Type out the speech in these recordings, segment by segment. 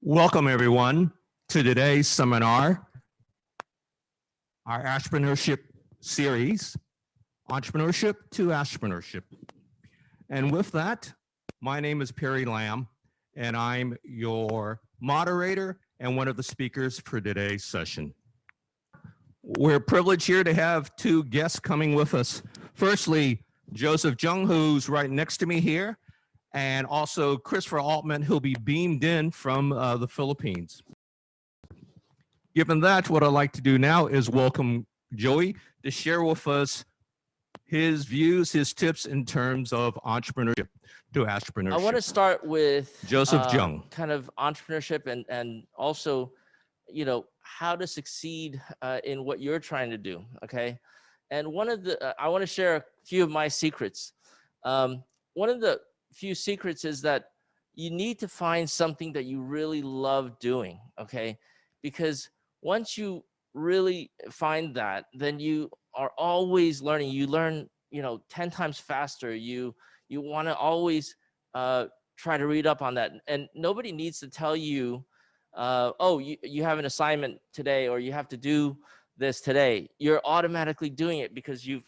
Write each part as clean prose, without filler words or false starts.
Welcome everyone to today's seminar, our entrepreneurship series, Entrepreneurship to Astropreneurs. And with that, my name is Perry Lamb, and I'm your moderator and one of the speakers for today's session. We're privileged here to have two guests coming with us. Firstly, Joseph Jung, who's right next to me here, and also Christopher Altman, who'll be beamed in from the Philippines. Given that, what I'd like to do now is welcome Joey to share with us his views, his tips in terms of entrepreneurship to entrepreneurship. I want to start with Joseph Jung. Kind of entrepreneurship and also, you know, how to succeed in what you're trying to do. Okay. And one of the, I want to share a few of my secrets. One of the few secrets is that you need to find something that you really love doing. Okay. Because once you really find that, then you are always learning. You learn, you know, 10 times faster. You want to always try to read up on that. And nobody needs to tell you, oh, you have an assignment today, or you have to do this today. You're automatically doing it because you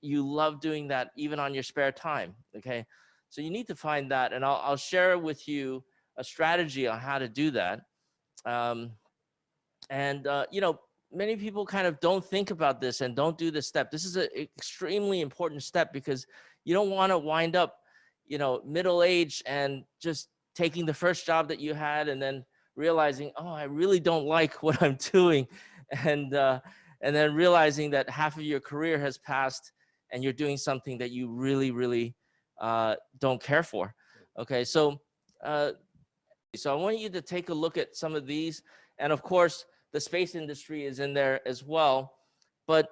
love doing that even on your spare time. Okay. So you need to find that. And I'll share with you a strategy on how to do that. You know, many people kind of don't think about this and don't do this step. This is an extremely important step because you don't want to wind up, you know, middle-aged and just taking the first job that you had and then realizing, oh, I really don't like what I'm doing. And then realizing that half of your career has passed and you're doing something that you really, really don't care for. Okay, so I want you to take a look at some of these. And of course, the space industry is in there as well. But,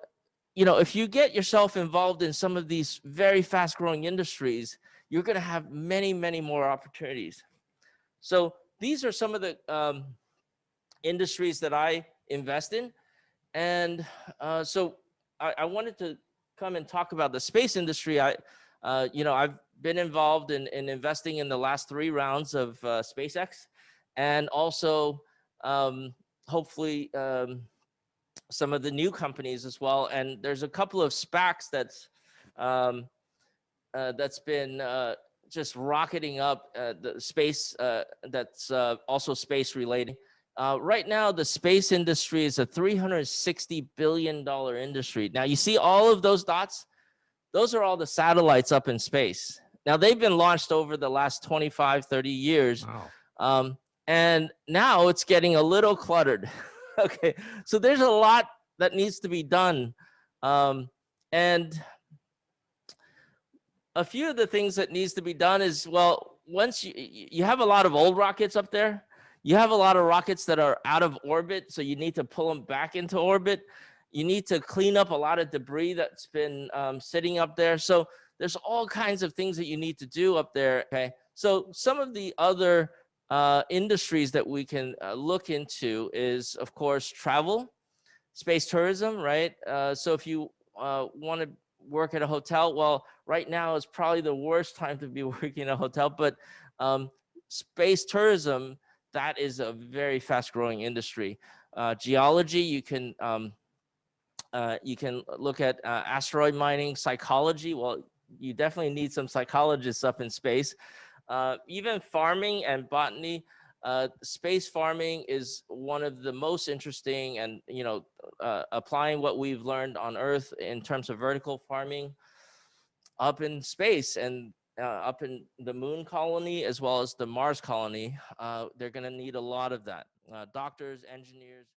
you know, if you get yourself involved in some of these very fast growing industries, you're going to have many, many more opportunities. So these are some of the industries that I invest in. And so I wanted to come and talk about the space industry. You know, I've been involved in investing in the last 3 rounds of SpaceX, and also hopefully some of the new companies as well. And there's a couple of SPACs that's been just rocketing up the space that's also space related. Right now, the space industry is a $360 billion industry. Now, you see all of those dots? Those are all the satellites up in space. Now, they've been launched over the last 25, 30 years. Wow. And now it's getting a little cluttered. Okay, so there's a lot that needs to be done. And a few of the things that needs to be done is, well, once you have a lot of old rockets up there, you have a lot of rockets that are out of orbit, so you need to pull them back into orbit. You need to clean up a lot of debris that's been sitting up there. So there's all kinds of things that you need to do up there. Okay, so some of the other industries that we can look into is, of course, travel, space tourism, right? So if you want to work at a hotel, well, right now is probably the worst time to be working in a hotel, but space tourism, that is a very fast growing industry. Geology, you can look at asteroid mining. Psychology, well, you definitely need some psychologists up in space. Even farming and botany, space farming is one of the most interesting, and, you know, applying what we've learned on Earth in terms of vertical farming up in space and up in the moon colony as well as the Mars colony. They're going to need a lot of that. Doctors, engineers.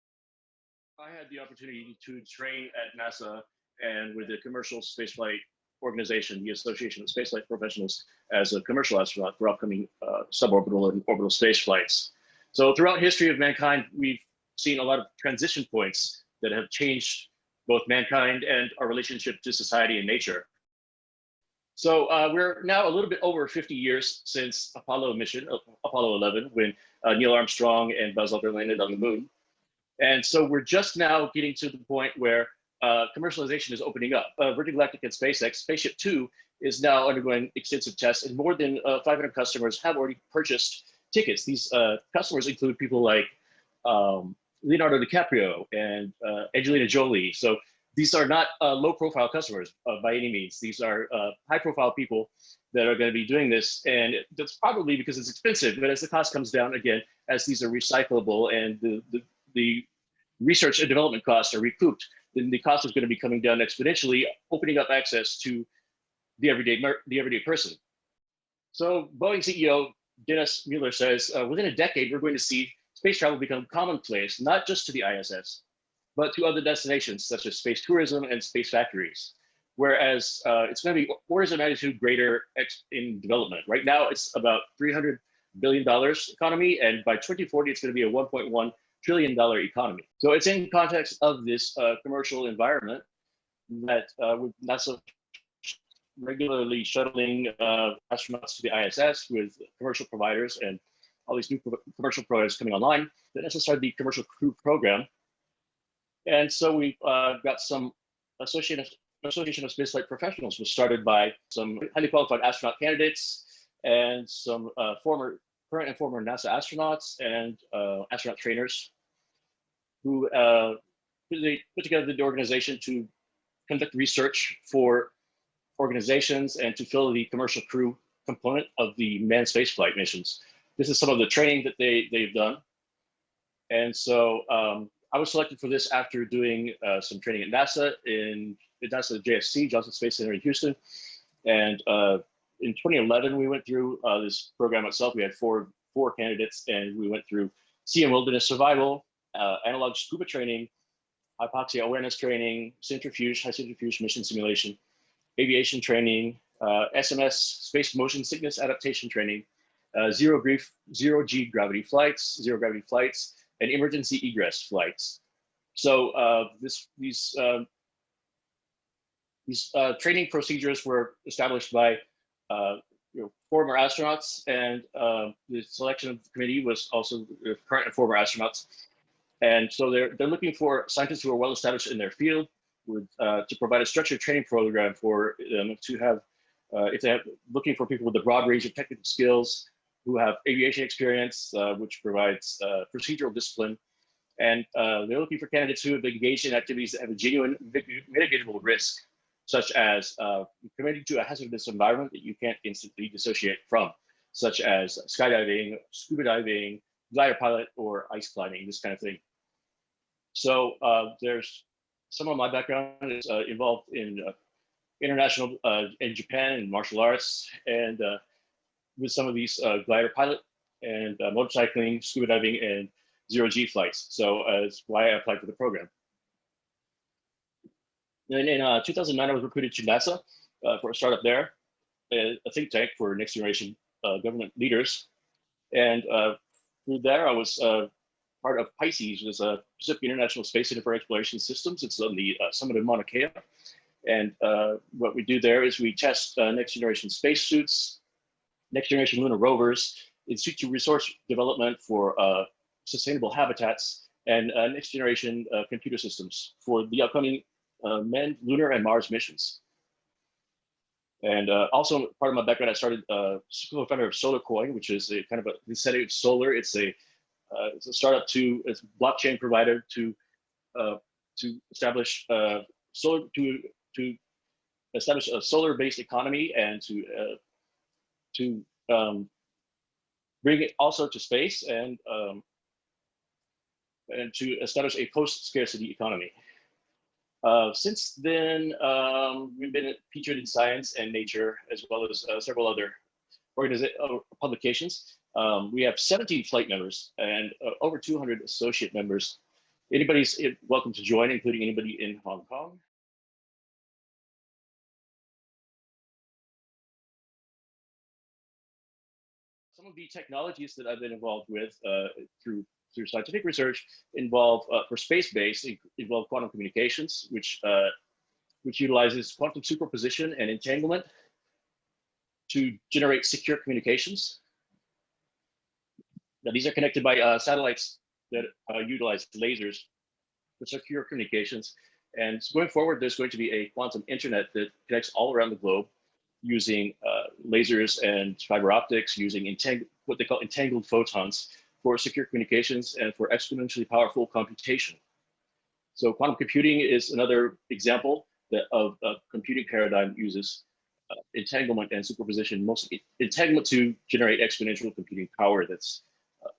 I had the opportunity to train at NASA and with the commercial spaceflight organization, the Association of Spaceflight Professionals, as a commercial astronaut for upcoming suborbital and orbital space flights. So throughout history of mankind, we've seen a lot of transition points that have changed both mankind and our relationship to society and nature. So we're now a little bit over 50 years since Apollo mission, Apollo 11, when Neil Armstrong and Buzz Aldrin landed on the moon. And so we're just now getting to the point where commercialization is opening up. Virgin Galactic and SpaceX, Spaceship Two is now undergoing extensive tests, and more than 500 customers have already purchased tickets. These customers include people like Leonardo DiCaprio and Angelina Jolie. So these are not low-profile customers by any means. These are high-profile people that are going to be doing this, and that's probably because it's expensive. But as the cost comes down again, as these are recyclable and the research and development costs are recouped, then the cost is going to be coming down exponentially, opening up access to the everyday person. So Boeing CEO Dennis Mueller says, within a decade, we're going to see space travel become commonplace, not just to the ISS, but to other destinations such as space tourism and space factories. Whereas it's going to be orders of magnitude greater in development. Right now, it's about $300 billion economy, and by 2040, it's going to be a $1.1 trillion economy. So it's in context of this commercial environment that with NASA regularly shuttling astronauts to the ISS with commercial providers and all these new commercial providers coming online, that NASA started the Commercial Crew Program. And so we've got some Association of Spaceflight Professionals was started by some highly qualified astronaut candidates and some current and former NASA astronauts and astronaut trainers who they put together the organization to conduct research for organizations and to fill the commercial crew component of the manned spaceflight missions. This is some of the training that they've done. And so I was selected for this after doing some training at NASA in NASA JSC, Johnson Space Center in Houston. And in 2011, we went through this program itself. We had four candidates, and we went through sea and wilderness survival, analog scuba training, hypoxia awareness training, high centrifuge mission simulation, aviation training, SMS, space motion sickness adaptation training, zero G gravity flights, and emergency egress flights. So these training procedures were established by former astronauts, and the selection committee was also current and former astronauts. And so they're looking for scientists who are well established in their field, to provide a structured training program for them to have, if they have looking for people with a broad range of technical skills who have aviation experience, which provides procedural discipline. And they're looking for candidates who have engaged in activities that have a genuine mitigatable risk, such as committing to a hazardous environment that you can't instantly dissociate from, such as skydiving, scuba diving, glider pilot, or ice climbing, this kind of thing. So there's some of my background is involved in international in Japan and martial arts, and with some of these glider pilot and motorcycling, scuba diving, and zero G flights. So that's why I applied for the program. Then in 2009, I was recruited to NASA for a startup there, a think tank for next generation government leaders. And through there, I was part of Pisces, which is a Pacific International Space Center for Exploration Systems. It's on the summit of Mauna Kea. And what we do there is we test next generation spacesuits, next generation lunar rovers, in situ resource development for sustainable habitats, and next generation computer systems for the upcoming manned lunar and Mars missions. And also part of my background, I started co-founder of SolarCoin, which is a kind of a incentive of solar. It's a startup it's a blockchain provider to establish solar to establish a solar-based economy and to bring it also to space and to establish a post-scarcity economy. Since then, we've been featured in Science and Nature, as well as several other publications. We have 17 flight members and over 200 associate members. Anybody's welcome to join, including anybody in Hong Kong. Some of the technologies that I've been involved with through scientific research involve, for space-based, involve quantum communications, which utilizes quantum superposition and entanglement to generate secure communications. Now, these are connected by satellites that utilize lasers for secure communications. And so going forward, there's going to be a quantum internet that connects all around the globe using lasers and fiber optics, using what they call entangled photons for secure communications and for exponentially powerful computation. So quantum computing is another example of a computing paradigm uses entanglement and superposition, mostly entanglement to generate exponential computing power that's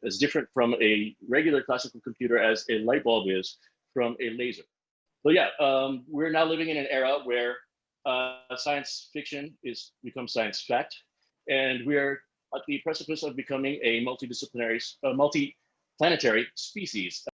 as different from a regular classical computer as a light bulb is from a laser. So yeah, we're now living in an era where science fiction becomes science fact, and we're at the precipice of becoming a multidisciplinary, multi-planetary species.